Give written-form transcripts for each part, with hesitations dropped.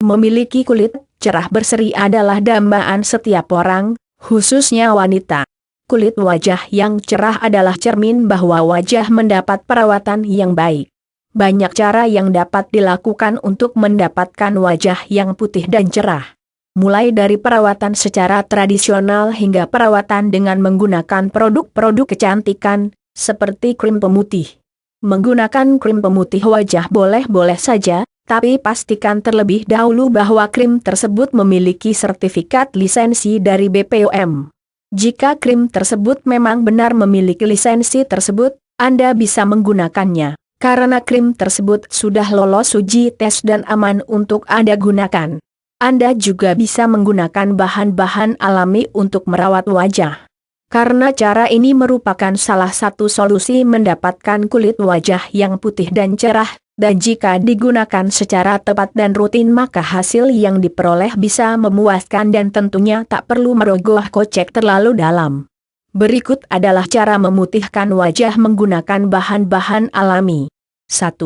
Memiliki kulit cerah berseri adalah dambaan setiap orang, khususnya wanita. Kulit wajah yang cerah adalah cermin bahwa wajah mendapat perawatan yang baik. Banyak cara yang dapat dilakukan untuk mendapatkan wajah yang putih dan cerah. Mulai dari perawatan secara tradisional hingga perawatan dengan menggunakan produk-produk kecantikan, seperti krim pemutih. Menggunakan krim pemutih wajah boleh-boleh saja, tapi pastikan terlebih dahulu bahwa krim tersebut memiliki sertifikat lisensi dari BPOM. Jika krim tersebut memang benar memiliki lisensi tersebut, Anda bisa menggunakannya. Karena krim tersebut sudah lolos uji tes dan aman untuk Anda gunakan. Anda juga bisa menggunakan bahan-bahan alami untuk merawat wajah. Karena cara ini merupakan salah satu solusi mendapatkan kulit wajah yang putih dan cerah, dan jika digunakan secara tepat dan rutin maka hasil yang diperoleh bisa memuaskan dan tentunya tak perlu merogoh kocek terlalu dalam. Berikut adalah cara memutihkan wajah menggunakan bahan-bahan alami. 1.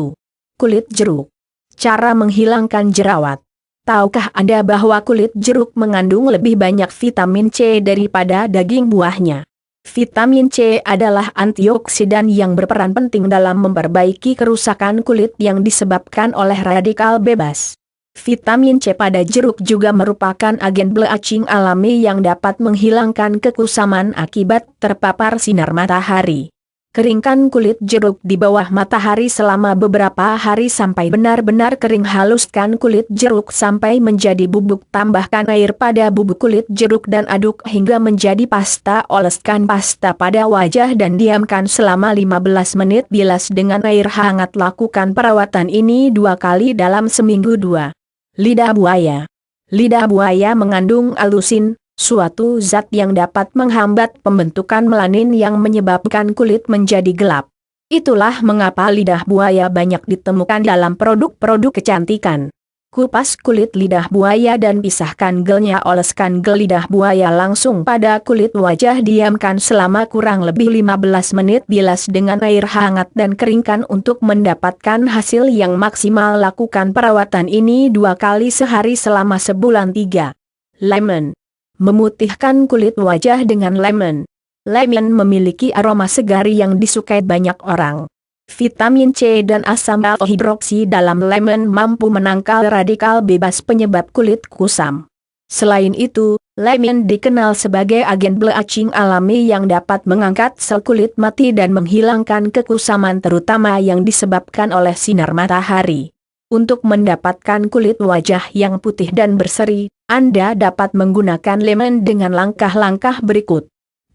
Kulit jeruk. Cara menghilangkan jerawat. Tahukah Anda bahwa kulit jeruk mengandung lebih banyak vitamin C daripada daging buahnya? Vitamin C adalah antioksidan yang berperan penting dalam memperbaiki kerusakan kulit yang disebabkan oleh radikal bebas. Vitamin C pada jeruk juga merupakan agen bleaching alami yang dapat menghilangkan kekusaman akibat terpapar sinar matahari. Keringkan kulit jeruk di bawah matahari selama beberapa hari sampai benar-benar kering. Haluskan kulit jeruk sampai menjadi bubuk. Tambahkan air pada bubuk kulit jeruk dan aduk hingga menjadi pasta. Oleskan pasta pada wajah dan diamkan selama 15 menit. Bilas dengan air hangat. Lakukan perawatan ini 2 kali dalam seminggu. 2. Lidah buaya. Lidah buaya mengandung alusin, suatu zat yang dapat menghambat pembentukan melanin yang menyebabkan kulit menjadi gelap. Itulah mengapa lidah buaya banyak ditemukan dalam produk-produk kecantikan. Kupas kulit lidah buaya dan pisahkan gelnya. Oleskan gel lidah buaya langsung pada kulit wajah. Diamkan selama kurang lebih 15 menit. Bilas dengan air hangat dan keringkan untuk mendapatkan hasil yang maksimal. Lakukan perawatan ini 2 kali sehari selama sebulan. 3. Lemon. Memutihkan kulit wajah dengan lemon. Lemon memiliki aroma segar yang disukai banyak orang. Vitamin C dan asam alfa hidroksi dalam lemon mampu menangkal radikal bebas penyebab kulit kusam. Selain itu, lemon dikenal sebagai agen bleaching alami yang dapat mengangkat sel kulit mati dan menghilangkan kekusaman terutama yang disebabkan oleh sinar matahari. Untuk mendapatkan kulit wajah yang putih dan berseri, Anda dapat menggunakan lemon dengan langkah-langkah berikut.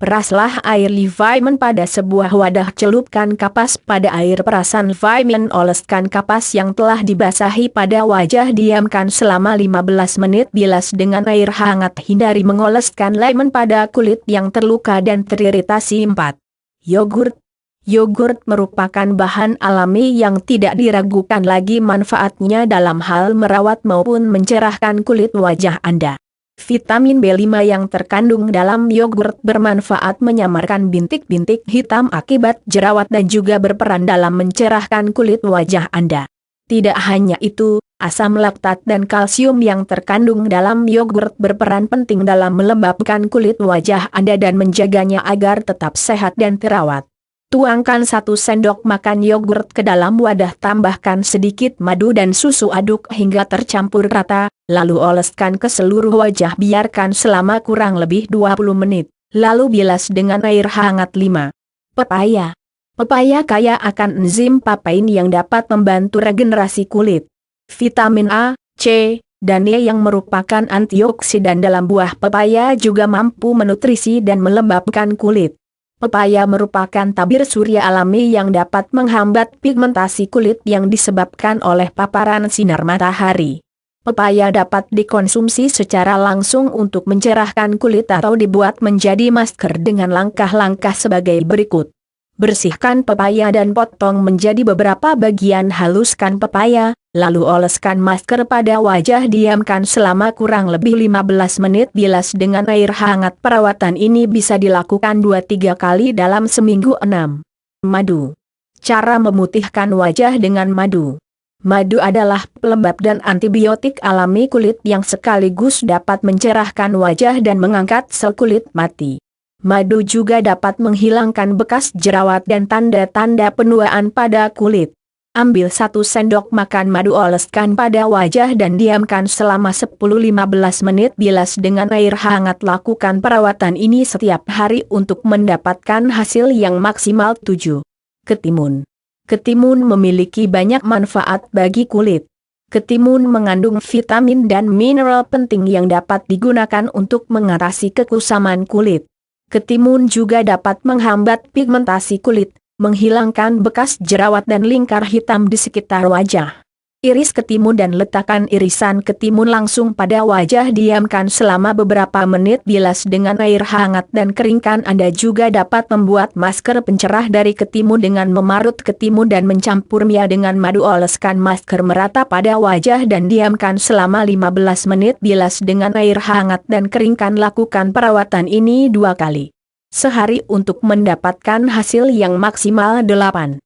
Peraslah air lemon pada sebuah wadah. Celupkan kapas pada air perasan lemon. Oleskan kapas yang telah dibasahi pada wajah. Diamkan selama 15 menit. Bilas dengan air hangat. Hindari mengoleskan lemon pada kulit yang terluka dan teriritasi. 4. Yogurt. Yogurt merupakan bahan alami yang tidak diragukan lagi manfaatnya dalam hal merawat maupun mencerahkan kulit wajah Anda. Vitamin B5 yang terkandung dalam yogurt bermanfaat menyamarkan bintik-bintik hitam akibat jerawat dan juga berperan dalam mencerahkan kulit wajah Anda. Tidak hanya itu, asam laktat dan kalsium yang terkandung dalam yogurt berperan penting dalam melembabkan kulit wajah Anda dan menjaganya agar tetap sehat dan terawat. Tuangkan 1 sendok makan yogurt ke dalam wadah. Tambahkan sedikit madu dan susu. Aduk hingga tercampur rata, lalu oleskan ke seluruh wajah. Biarkan selama kurang lebih 20 menit, lalu bilas dengan air hangat. 5. Pepaya. Pepaya kaya akan enzim papain yang dapat membantu regenerasi kulit. Vitamin A, C, dan E yang merupakan antioksidan dalam buah pepaya juga mampu menutrisi dan melembabkan kulit. Pepaya merupakan tabir surya alami yang dapat menghambat pigmentasi kulit yang disebabkan oleh paparan sinar matahari. Pepaya dapat dikonsumsi secara langsung untuk mencerahkan kulit atau dibuat menjadi masker dengan langkah-langkah sebagai berikut. Bersihkan pepaya dan potong menjadi beberapa bagian. Haluskan pepaya, lalu oleskan masker pada wajah. Diamkan selama kurang lebih 15 menit. Bilas dengan air hangat. Perawatan ini bisa dilakukan 2-3 kali dalam seminggu. 6. Madu. Cara memutihkan wajah dengan madu. Madu adalah pelembab dan antibiotik alami kulit yang sekaligus dapat mencerahkan wajah dan mengangkat sel kulit mati. Madu juga dapat menghilangkan bekas jerawat dan tanda-tanda penuaan pada kulit. Ambil 1 sendok makan madu, oleskan pada wajah dan diamkan selama 10-15 menit, bilas dengan air hangat. Lakukan perawatan ini setiap hari untuk mendapatkan hasil yang maksimal. 7. Ketimun. Ketimun memiliki banyak manfaat bagi kulit. Ketimun mengandung vitamin dan mineral penting yang dapat digunakan untuk mengatasi kekusaman kulit. Ketimun juga dapat menghambat pigmentasi kulit, menghilangkan bekas jerawat dan lingkar hitam di sekitar wajah. Iris ketimun dan letakkan irisan ketimun langsung pada wajah, diamkan selama beberapa menit, bilas dengan air hangat dan keringkan. Anda juga dapat membuat masker pencerah dari ketimun dengan memarut ketimun dan mencampurnya dengan madu. Oleskan masker merata pada wajah dan diamkan selama 15 menit, bilas dengan air hangat dan keringkan. Lakukan perawatan ini 2 kali sehari untuk mendapatkan hasil yang maksimal. 8.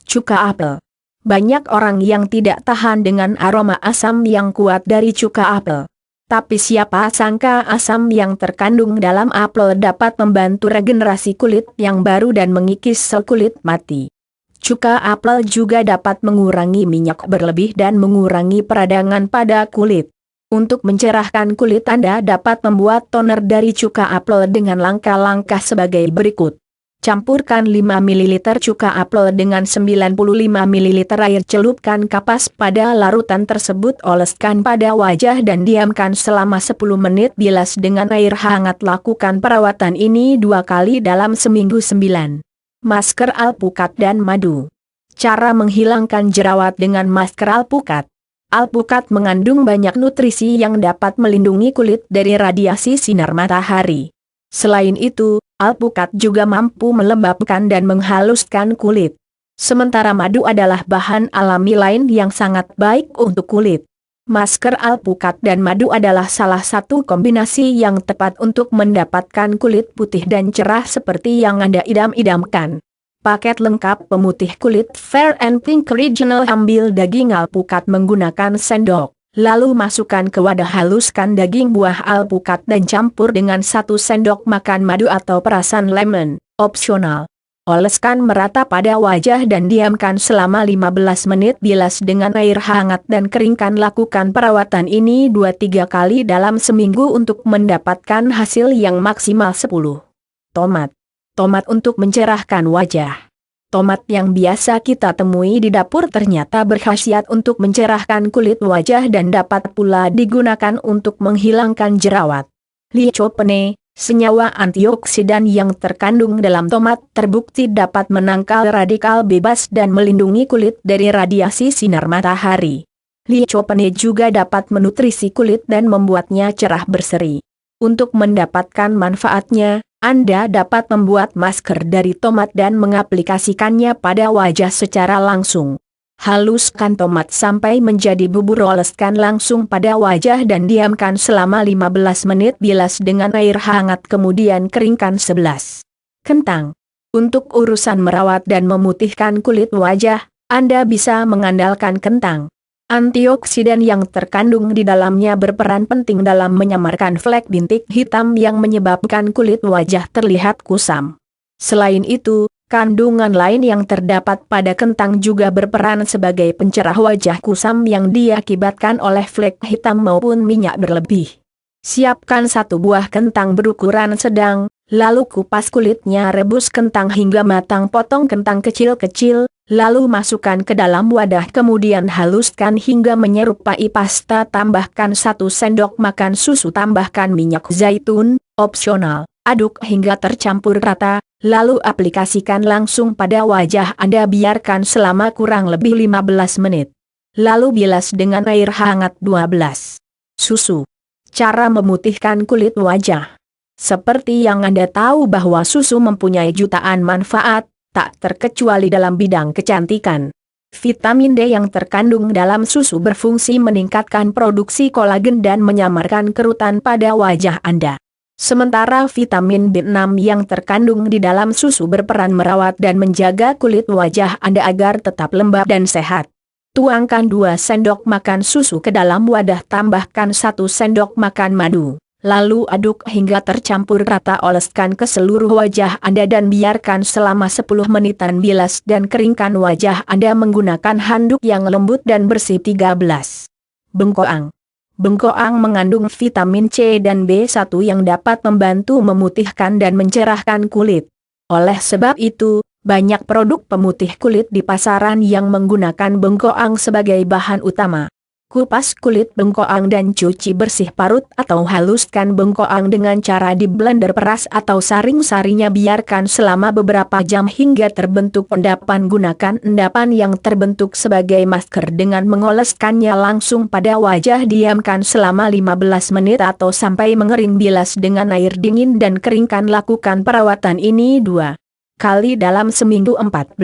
Cuka apel. Banyak orang yang tidak tahan dengan aroma asam yang kuat dari cuka apel. Tapi siapa sangka asam yang terkandung dalam apel dapat membantu regenerasi kulit yang baru dan mengikis sel kulit mati. Cuka apel juga dapat mengurangi minyak berlebih dan mengurangi peradangan pada kulit. Untuk mencerahkan kulit, Anda dapat membuat toner dari cuka apel dengan langkah-langkah sebagai berikut. Campurkan 5 ml cuka apel dengan 95 ml air, celupkan kapas pada larutan tersebut, oleskan pada wajah dan diamkan selama 10 menit, bilas dengan air hangat. Lakukan perawatan ini 2 kali dalam seminggu. 9. Masker alpukat dan madu. Cara menghilangkan jerawat dengan masker alpukat. Alpukat mengandung banyak nutrisi yang dapat melindungi kulit dari radiasi sinar matahari. Selain itu, alpukat juga mampu melembabkan dan menghaluskan kulit. Sementara madu adalah bahan alami lain yang sangat baik untuk kulit. Masker alpukat dan madu adalah salah satu kombinasi yang tepat untuk mendapatkan kulit putih dan cerah seperti yang Anda idam-idamkan. Paket lengkap pemutih kulit Fair and Pink Original. Ambil daging alpukat menggunakan sendok, lalu masukkan ke wadah, haluskan daging buah alpukat dan campur dengan 1 sendok makan madu atau perasan lemon, opsional. Oleskan merata pada wajah dan diamkan selama 15 menit, bilas dengan air hangat dan keringkan. Lakukan perawatan ini 2-3 kali dalam seminggu untuk mendapatkan hasil yang maksimal. 10. Tomat. Tomat untuk mencerahkan wajah. Tomat yang biasa kita temui di dapur ternyata berkhasiat untuk mencerahkan kulit wajah dan dapat pula digunakan untuk menghilangkan jerawat. Lycopene, senyawa antioksidan yang terkandung dalam tomat, terbukti dapat menangkal radikal bebas dan melindungi kulit dari radiasi sinar matahari. Lycopene juga dapat menutrisi kulit dan membuatnya cerah berseri. Untuk mendapatkan manfaatnya, Anda dapat membuat masker dari tomat dan mengaplikasikannya pada wajah secara langsung. Haluskan tomat sampai menjadi bubur, oleskan langsung pada wajah dan diamkan selama 15 menit, bilas dengan air hangat kemudian keringkan. 11. Kentang. Untuk urusan merawat dan memutihkan kulit wajah, Anda bisa mengandalkan kentang. Antioksidan yang terkandung di dalamnya berperan penting dalam menyamarkan flek bintik hitam yang menyebabkan kulit wajah terlihat kusam. Selain itu, kandungan lain yang terdapat pada kentang juga berperan sebagai pencerah wajah kusam yang diakibatkan oleh flek hitam maupun minyak berlebih. Siapkan 1 buah kentang berukuran sedang, lalu kupas kulitnya, rebus kentang hingga matang, potong kentang kecil-kecil, lalu masukkan ke dalam wadah kemudian haluskan hingga menyerupai pasta, tambahkan 1 sendok makan susu, tambahkan minyak zaitun, opsional, aduk hingga tercampur rata, lalu aplikasikan langsung pada wajah Anda, biarkan selama kurang lebih 15 menit. Lalu bilas dengan air hangat. 12. Susu. Cara memutihkan kulit wajah. Seperti yang Anda tahu bahwa susu mempunyai jutaan manfaat, tak terkecuali dalam bidang kecantikan. Vitamin D yang terkandung dalam susu berfungsi meningkatkan produksi kolagen dan menyamarkan kerutan pada wajah Anda. Sementara vitamin B6 yang terkandung di dalam susu berperan merawat dan menjaga kulit wajah Anda agar tetap lembab dan sehat. Tuangkan 2 sendok makan susu ke dalam wadah, tambahkan 1 sendok makan madu. Lalu aduk hingga tercampur rata, oleskan ke seluruh wajah Anda dan biarkan selama 10 menitan. Bilas dan keringkan wajah Anda menggunakan handuk yang lembut dan bersih. 13. Bengkoang. Bengkoang mengandung vitamin C dan B1 yang dapat membantu memutihkan dan mencerahkan kulit. Oleh sebab itu, banyak produk pemutih kulit di pasaran yang menggunakan bengkoang sebagai bahan utama. Kupas kulit bengkoang dan cuci bersih. Parut atau haluskan bengkoang dengan cara di blender, peras atau saring-sarinya, biarkan selama beberapa jam hingga terbentuk endapan. Gunakan endapan yang terbentuk sebagai masker dengan mengoleskannya langsung pada wajah. Diamkan selama 15 menit atau sampai mengering. Bilas dengan air dingin dan keringkan. Lakukan perawatan ini 2 kali dalam seminggu. 14.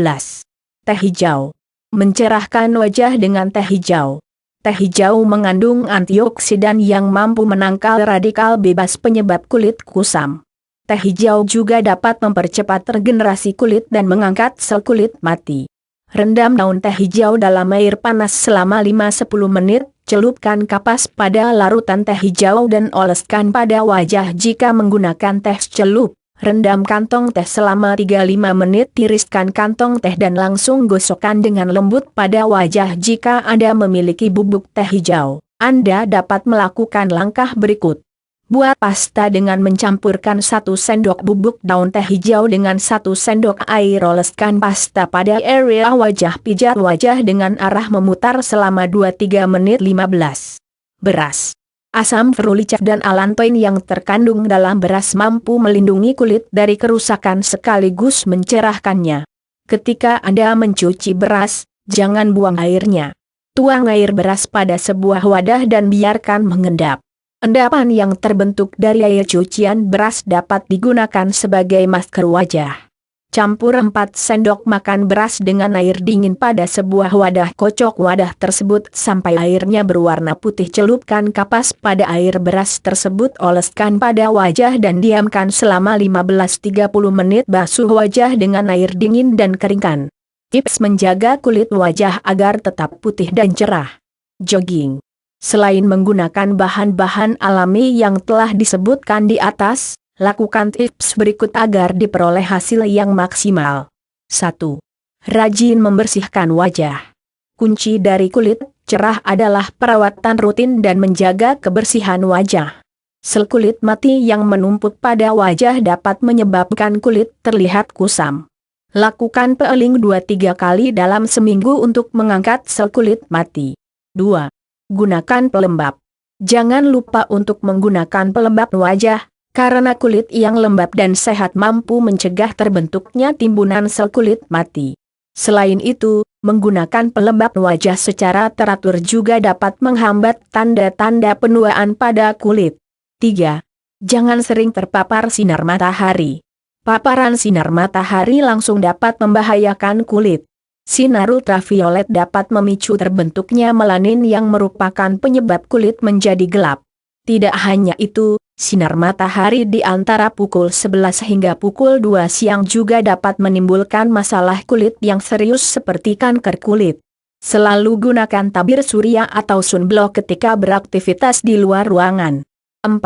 Teh hijau. Mencerahkan wajah dengan teh hijau. Teh hijau mengandung antioksidan yang mampu menangkal radikal bebas penyebab kulit kusam. Teh hijau juga dapat mempercepat regenerasi kulit dan mengangkat sel kulit mati. Rendam daun teh hijau dalam air panas selama 5-10 menit, celupkan kapas pada larutan teh hijau dan oleskan pada wajah. Jika menggunakan teh celup, rendam kantong teh selama 3-5 menit, tiriskan kantong teh dan langsung gosokkan dengan lembut pada wajah. Jika Anda memiliki bubuk teh hijau, Anda dapat melakukan langkah berikut. Buat pasta dengan mencampurkan 1 sendok bubuk daun teh hijau dengan 1 sendok air. Oleskan pasta pada area wajah, pijat wajah dengan arah memutar selama 2-3 menit. 15. Beras. Asam ferulic dan alantoin yang terkandung dalam beras mampu melindungi kulit dari kerusakan sekaligus mencerahkannya. Ketika Anda mencuci beras, jangan buang airnya. Tuang air beras pada sebuah wadah dan biarkan mengendap. Endapan yang terbentuk dari air cucian beras dapat digunakan sebagai masker wajah. Campur 4 sendok makan beras dengan air dingin pada sebuah wadah. Kocok wadah tersebut sampai airnya berwarna putih. Celupkan kapas pada air beras tersebut, oleskan pada wajah dan diamkan selama 15-30 menit. Basuh wajah dengan air dingin dan keringkan. Tips menjaga kulit wajah agar tetap putih dan cerah. Jogging. Selain menggunakan bahan-bahan alami yang telah disebutkan di atas, lakukan tips berikut agar diperoleh hasil yang maksimal. 1. Rajin membersihkan wajah. Kunci dari kulit cerah adalah perawatan rutin dan menjaga kebersihan wajah. Sel kulit mati yang menumpuk pada wajah dapat menyebabkan kulit terlihat kusam. Lakukan peeling 2-3 kali dalam seminggu untuk mengangkat sel kulit mati. 2. Gunakan pelembab. Jangan lupa untuk menggunakan pelembab wajah, karena kulit yang lembab dan sehat mampu mencegah terbentuknya timbunan sel kulit mati. Selain itu, menggunakan pelembab wajah secara teratur juga dapat menghambat tanda-tanda penuaan pada kulit. 3. Jangan sering terpapar sinar matahari. Paparan sinar matahari langsung dapat membahayakan kulit. Sinar ultraviolet dapat memicu terbentuknya melanin yang merupakan penyebab kulit menjadi gelap. Tidak hanya itu, sinar matahari di antara pukul 11 hingga pukul 2 siang juga dapat menimbulkan masalah kulit yang serius seperti kanker kulit. Selalu gunakan tabir surya atau sunblock ketika beraktivitas di luar ruangan. 4.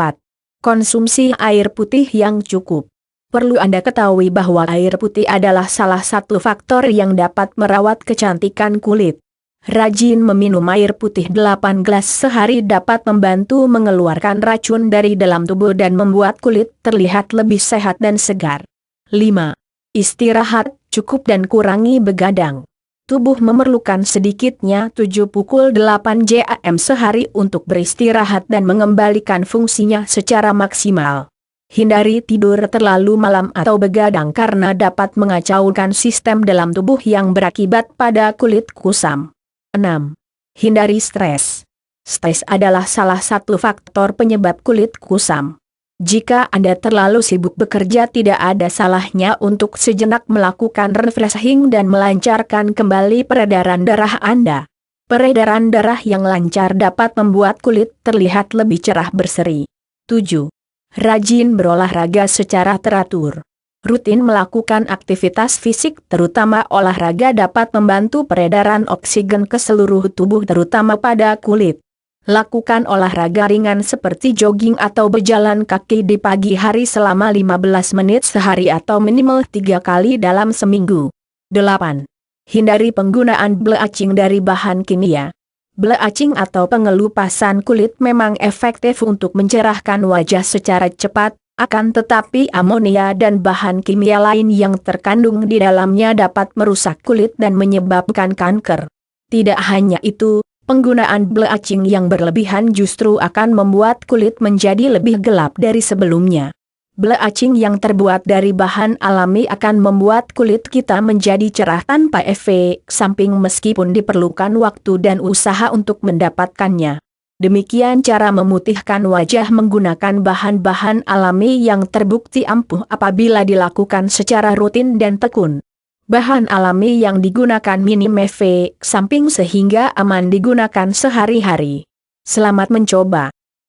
Konsumsi air putih yang cukup. Perlu Anda ketahui bahwa air putih adalah salah satu faktor yang dapat merawat kecantikan kulit. Rajin meminum air putih 8 gelas sehari dapat membantu mengeluarkan racun dari dalam tubuh dan membuat kulit terlihat lebih sehat dan segar. 5. Istirahat cukup dan kurangi begadang. Tubuh memerlukan sedikitnya 7-8 jam sehari untuk beristirahat dan mengembalikan fungsinya secara maksimal. Hindari tidur terlalu malam atau begadang karena dapat mengacaukan sistem dalam tubuh yang berakibat pada kulit kusam. 6. Hindari stres. Stres adalah salah satu faktor penyebab kulit kusam. Jika Anda terlalu sibuk bekerja, tidak ada salahnya untuk sejenak melakukan refreshing dan melancarkan kembali peredaran darah Anda. Peredaran darah yang lancar dapat membuat kulit terlihat lebih cerah berseri. 7. Rajin berolahraga secara teratur. Rutin melakukan aktivitas fisik terutama olahraga dapat membantu peredaran oksigen ke seluruh tubuh terutama pada kulit. Lakukan olahraga ringan seperti jogging atau berjalan kaki di pagi hari selama 15 menit sehari atau minimal 3 kali dalam seminggu. 8. Hindari penggunaan bleaching dari bahan kimia. Bleaching atau pengelupasan kulit memang efektif untuk mencerahkan wajah secara cepat, akan tetapi amonia dan bahan kimia lain yang terkandung di dalamnya dapat merusak kulit dan menyebabkan kanker. Tidak hanya itu, penggunaan bleaching yang berlebihan justru akan membuat kulit menjadi lebih gelap dari sebelumnya. Bleaching yang terbuat dari bahan alami akan membuat kulit kita menjadi cerah tanpa efek samping meskipun diperlukan waktu dan usaha untuk mendapatkannya. Demikian cara memutihkan wajah menggunakan bahan-bahan alami yang terbukti ampuh apabila dilakukan secara rutin dan tekun. Bahan alami yang digunakan minim efek samping sehingga aman digunakan sehari-hari. Selamat mencoba.